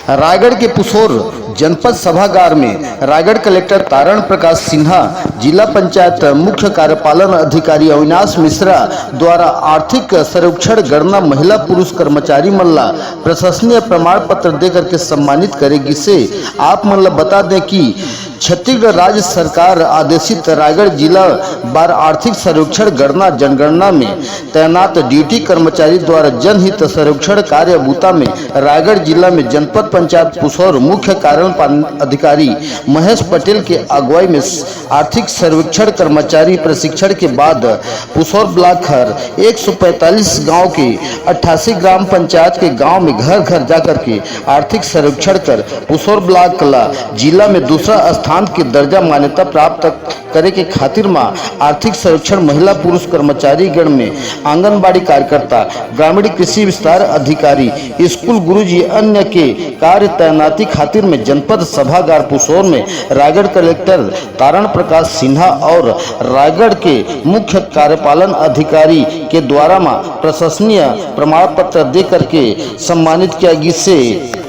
रायगढ़ के पुसौर जनपद सभागार में रायगढ़ कलेक्टर तारण प्रकाश सिन्हा, जिला पंचायत मुख्य कार्यपालन अधिकारी अविनाश मिश्रा द्वारा आर्थिक सर्वेक्षण गणना महिला पुरुष कर्मचारी मल्ला प्रशंसनीय प्रमाण पत्र देकर के सम्मानित करेगी। से आप मतलब बता दें कि छत्तीसगढ़ राज्य सरकार आदेशित रायगढ़ जिला बार आर्थिक सर्वेक्षण गणना जनगणना में तैनात ड्यूटी कर्मचारी द्वारा जनहित सर्वेक्षण कार्य बूता में रायगढ़ जिला में जनपद पंचायत पुसौर मुख्य कार्यपालन अधिकारी महेश पटेल के अगुवाई में आर्थिक सर्वेक्षण कर्मचारी प्रशिक्षण के बाद पुसौर ब्लॉक हर 145 गांव के 88 ग्राम पंचायत के गांव में घर घर जाकर के आर्थिक सर्वेक्षण कर पुसौर ब्लॉक कला जिला में दूसरा स्थान के दर्जा मान्यता प्राप्त करे के खातिर में आर्थिक सर्वेक्षण महिला पुरुष कर्मचारी गण में आंगनबाड़ी कार्यकर्ता, ग्रामीण कृषि विस्तार अधिकारी, स्कूल गुरुजी अन्य के कार्य तैनाती खातिर में जनपद सभागार पुसौर में रायगढ़ कलेक्टर तारण प्रकाश सिन्हा और रायगढ़ के मुख्य कार्यपालन अधिकारी के द्वारा प्रशंसनीय प्रमाण पत्र दे करके सम्मानित किया गया। से